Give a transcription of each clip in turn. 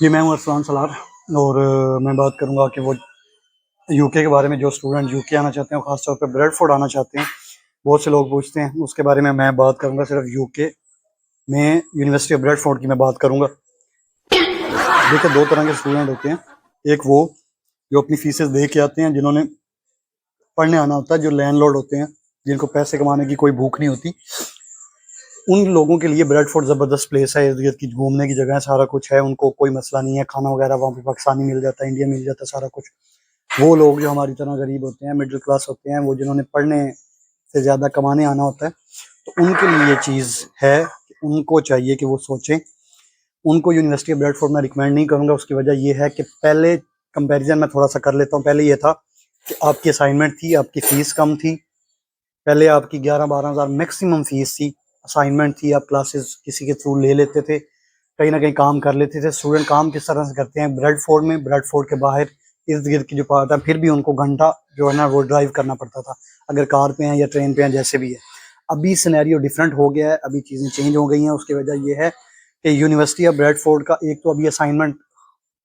जी, मैं हूँ अरसलान सलार और मैं बात करूँगा कि वो यूके के बारे में। जो स्टूडेंट यूके आना चाहते हैं, ख़ास तौर पे ब्रेडफोर्ड आना चाहते हैं, बहुत से लोग पूछते हैं, उसके बारे में मैं बात करूँगा सिर्फ यूके में यूनिवर्सिटी ऑफ ब्रेडफोर्ड की मैं बात करूँगा। देखिए, 2 तरह के स्टूडेंट होते हैं। एक वो जो अपनी फीसें दे के आते हैं, जिन्होंने पढ़ने आना होता है, जो लैंडलॉर्ड होते हैं, जिनको पैसे कमाने की कोई भूख नहीं होती। उन लोगों के लिए ब्रेडफोर्ड ज़बरदस्त प्लेस है, इर्द-गिर्द की घूमने की जगह है, सारा कुछ है, उनको कोई मसला नहीं है, खाना वगैरह वहाँ पे पाकिस्तानी मिल जाता है, इंडिया मिल जाता है, सारा कुछ। वो लोग जो हमारी तरह गरीब होते हैं, मिडिल क्लास होते हैं, वो जिन्होंने पढ़ने से ज़्यादा कमाने आना होता है, तो उनके लिए ये चीज़ है कि उनको चाहिए कि वो सोचें। उनको यूनिवर्सिटी ऑफ ब्रेडफोर्ड मैं रिकमेंड नहीं करूँगा। उसकी वजह ये है कि पहले कंपैरिजन मैं थोड़ा सा कर लेता हूँ। पहले ये था कि आपकी असाइनमेंट थी, आपकी फ़ीस कम थी। पहले आपकी 11-12 हज़ार मैक्सिमम फ़ीस थी। असाइनमेंट थी, आप क्लासेस किसी के थ्रू ले लेते थे, कहीं ना कहीं काम कर लेते थे। स्टूडेंट काम किस तरह से करते हैं, ब्रेडफोर्ड में, ब्रेडफोर्ड के बाहर इर्द गिर्द की जो पार्ट है, फिर भी उनको घंटा जो है ना वो ड्राइव करना पड़ता था, अगर कार पे हैं या ट्रेन पे हैं, जैसे भी है। अभी सिनेरियो डिफरेंट हो गया है, अभी चीज़ें चेंज हो गई हैं। उसकी वजह यह है कि यूनिवर्सिटी ऑफ ब्रेडफोर्ड का एक तो अभी असाइनमेंट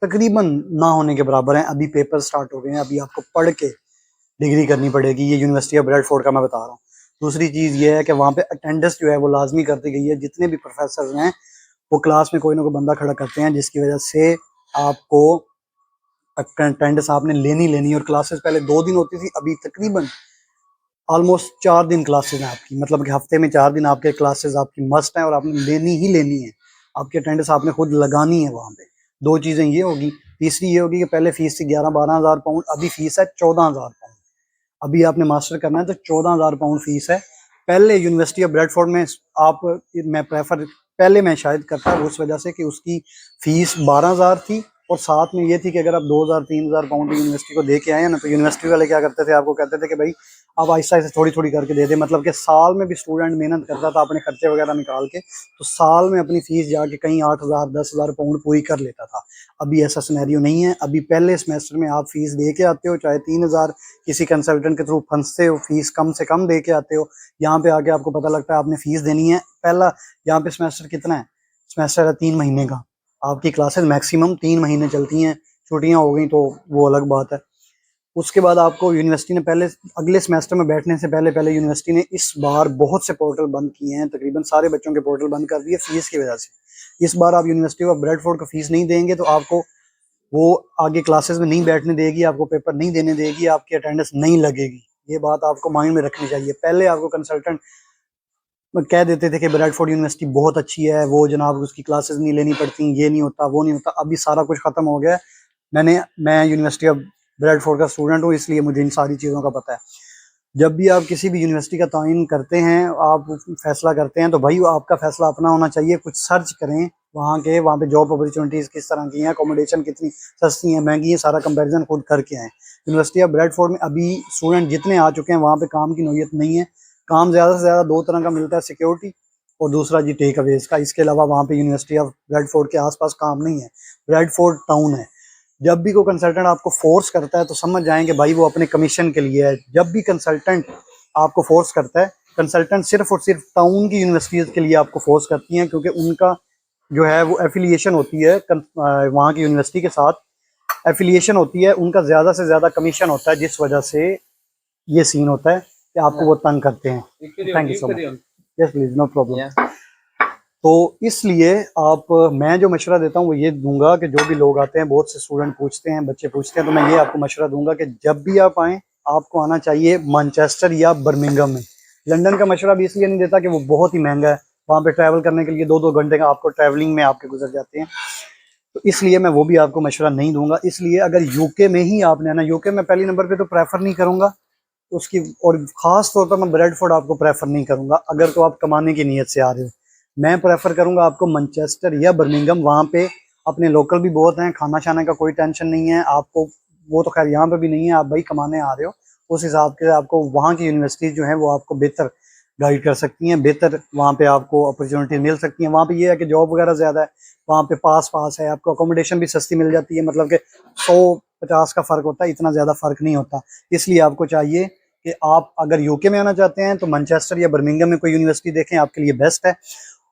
तकरीबन ना होने के बराबर है। अभी पेपर स्टार्ट हो गए हैं, अभी आपको पढ़ के डिग्री करनी पड़ेगी। ये यूनिवर्सिटी ऑफ ब्रेडफोर्ड का मैं बता रहा हूँ। दूसरी चीज़ ये है कि वहाँ पे अटेंडेंस जो है वो लाजमी कर दी गई है। जितने भी प्रोफेसर हैं वो क्लास में कोई ना कोई बंदा खड़ा करते हैं, जिसकी वजह से आपको अटेंडेंस आपने लेनी लेनी है। और क्लासेस पहले 2 दिन होती थी, अभी तकरीबन ऑलमोस्ट 4 दिन क्लासेस हैं आपकी। मतलब कि हफ्ते में 4 दिन आपके क्लासेस आपकी मस्ट हैं और आपने लेनी ही लेनी है। आपकी अटेंडेंस आपने खुद लगानी है वहाँ पे। 2 चीज़ें ये होगी। तीसरी ये होगी कि पहले फीस थी 11-12 हज़ार पाउंड, अभी फीस है 14 हज़ार पाउंड। अभी आपने मास्टर करना है तो 14 हज़ार पाउंड फीस है। पहले यूनिवर्सिटी ऑफ ब्रेडफोर्ड में आप मैं प्रेफर पहले मैं शायद करता उस वजह से कि उसकी फीस 12 हज़ार थी, और साथ में ये थी कि अगर आप 2 हज़ार 3 हज़ार पाउंड यूनिवर्सिटी को दे के आए ना, तो यूनिवर्सिटी वाले क्या करते थे, आपको कहते थे कि भाई आप आहिस्ता आहिस्ता थोड़ी थोड़ी करके दे दे। मतलब कि साल में भी स्टूडेंट मेहनत करता था अपने खर्चे वगैरह निकाल के, तो साल में अपनी फीस जाके कहीं 8 हज़ार 10 हज़ार पाउंड पूरी कर लेता था। अभी ऐसा सिनेरियो नहीं है। अभी पहले सेमेस्टर में आप फीस दे के आते हो, चाहे 3 हज़ार किसी कंसल्टेंट के थ्रू फंसते हो, फीस कम से कम दे के आते हो। यहाँ पे आके आपको पता लगता है आपने फीस देनी है। पहला यहाँ पे सेमेस्टर कितना है, सेमेस्टर है 3 महीने का। आपकी क्लासेस मैक्सिमम 3 महीने चलती हैं, छुट्टियाँ हो गई तो वो अलग बात है। उसके बाद आपको यूनिवर्सिटी ने पहले अगले सेमेस्टर में बैठने से पहले पहले यूनिवर्सिटी ने इस बार बहुत से पोर्टल बंद किए हैं, तकरीबन सारे बच्चों के पोर्टल बंद कर दिए फीस की वजह से। इस बार आप यूनिवर्सिटी ऑफ ब्रेडफोर्ड को फीस नहीं देंगे तो आपको वो आगे क्लासेस में नहीं बैठने देगी, आपको पेपर नहीं देने देगी, आपकी अटेंडेंस नहीं लगेगी। ये बात आपको माइंड में रखनी चाहिए। पहले आपको कंसल्टेंट कह देते थे कि ब्रेडफोर्ड यूनिवर्सिटी बहुत अच्छी है, वो जनाब उसकी क्लासेस नहीं लेनी पड़ती, ये नहीं होता, वो नहीं होता। अभी सारा कुछ खत्म हो गया है। मैं यूनिवर्सिटी ऑफ ब्रेडफोर्ड का स्टूडेंट हूँ, इसलिए मुझे इन सारी चीज़ों का पता है। जब भी आप किसी भी यूनिवर्सिटी का तयन करते हैं, आप फैसला करते हैं, तो भाई आपका फैसला अपना होना चाहिए। कुछ सर्च करें वहाँ पे जॉब अपॉर्चुनिटीज़ किस तरह की हैं, अकोमोडेशन कितनी सस्ती है, महंगी है, सारा कंपैरिजन खुद करके आएँ। यूनिवर्सिटी ऑफ ब्रेडफोर्ड में अभी स्टूडेंट जितने आ चुके हैं, वहाँ पे काम की नौयत नहीं है। काम ज़्यादा से ज़्यादा 2 तरह का मिलता है, सिक्योरिटी और दूसरा जी टेक अवेज का। इसके अलावा वहाँ पे यूनिवर्सिटी ऑफ ब्रेडफोर्ड के आसपास काम नहीं है। ब्रेडफोर्ड टाउन है। जब भी कोई कंसल्टेंट आपको फोर्स करता है तो समझ जाएंगे भाई वो अपने कमीशन के लिए है। जब भी कंसल्टेंट आपको फोर्स करता है, कंसल्टेंट सिर्फ और सिर्फ टाउन की यूनिवर्सिटीज़ के लिए आपको फोर्स करती हैं, क्योंकि उनका जो है वो एफिलिएशन होती है वहाँ की यूनिवर्सिटी के साथ, एफिलिएशन होती है, उनका ज़्यादा से ज़्यादा कमीशन होता है, जिस वजह से ये सीन होता है कि आपको वो तंग करते हैं। Thank you so much. Yes please, no problem. तो इसलिए आप मैं जो मशवरा देता हूँ वो ये दूंगा कि जो भी लोग आते हैं, बहुत से स्टूडेंट पूछते हैं, बच्चे पूछते हैं, तो मैं ये आपको मशवरा दूंगा कि जब भी आप आएँ आपको आना चाहिए मैनचेस्टर या बर्मिंघम में। लंदन का मशवरा भी इसलिए नहीं देता कि वो बहुत ही महंगा है, वहाँ पे ट्रैवल करने के लिए 2-2 घंटे का आपको ट्रैवलिंग में आपके गुजर जाते हैं, तो इसलिए मैं वो भी आपको मशवरा नहीं दूंगा। इसलिए अगर यूके में ही आपने आना, यूके में पहली नंबर पे तो प्रेफर नहीं करूंगा उसकी, और ख़ास तौर पर मैं ब्रेडफोर्ड आपको प्रेफर नहीं करूंगा अगर तो आप कमाने की नीयत से आ रहे हो। मैं प्रेफर करूंगा आपको मैनचेस्टर या बर्मिंघम। वहाँ पे अपने लोकल भी बहुत हैं, खाना शाना का कोई टेंशन नहीं है आपको। वो तो खैर यहाँ पे भी नहीं है, आप भाई कमाने आ रहे हो, उस हिसाब के आपको वहाँ की यूनिवर्सिटीज़ जो है वो आपको बेहतर गाइड कर सकती हैं, बेहतर वहाँ पे आपको अपॉर्चुनिटी मिल सकती हैं। वहाँ पे ये है कि जॉब वगैरह ज़्यादा है, वहाँ पे पास पास है, आपको अकोमोडेशन भी सस्ती मिल जाती है। मतलब कि 100-50 का फ़र्क होता है, इतना ज़्यादा फ़र्क नहीं होता। इसलिए आपको चाहिए कि आप अगर यूके में आना चाहते हैं तो मैनचेस्टर या बर्मिंघम में कोई यूनिवर्सिटी देखें, आपके लिए बेस्ट है।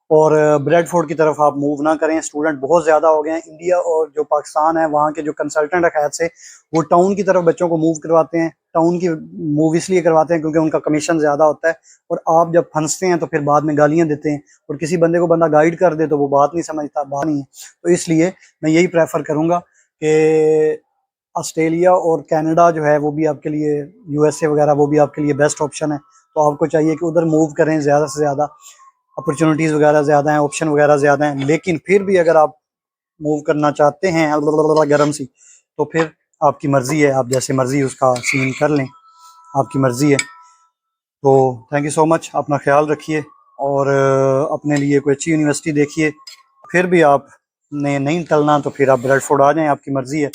और ब्रेडफोर्ड की तरफ आप मूव ना करें। स्टूडेंट बहुत ज़्यादा हो गए हैं। इंडिया और जो पाकिस्तान है वहाँ के जो कंसल्टेंट है खैर से, वो टाउन की तरफ बच्चों को मूव करवाते हैं। टाउन की मूव इसलिए करवाते हैं क्योंकि उनका कमीशन ज़्यादा होता है, और आप जब फंसते हैं तो फिर बाद में गालियाँ देते हैं, और किसी बंदे को बंदा गाइड कर दे तो वो बात नहीं समझता, बात नहीं है। तो इसलिए मैं यही प्रेफर करूँगा कि ऑस्ट्रेलिया और कनाडा जो है वो भी आपके लिए, यूएसए वगैरह वो भी आपके लिए बेस्ट ऑप्शन है। तो आपको चाहिए कि उधर मूव करें, ज़्यादा से ज़्यादा अपॉर्चुनिटीज़ वगैरह ज़्यादा हैं, ऑप्शन वगैरह ज़्यादा हैं। लेकिन फिर भी अगर आप मूव करना चाहते हैं गर्म सी, तो फिर आपकी मर्ज़ी है, आप जैसे मर्ज़ी उसका सीन कर लें, आपकी मर्ज़ी है। तो थैंक यू सो मच, अपना ख्याल रखिए, और अपने लिए कोई अच्छी यूनिवर्सिटी देखिए। फिर भी आप ने नहीं टलना तो फिर आप ब्रेडफोर्ड आ जाएं, आपकी मर्ज़ी है।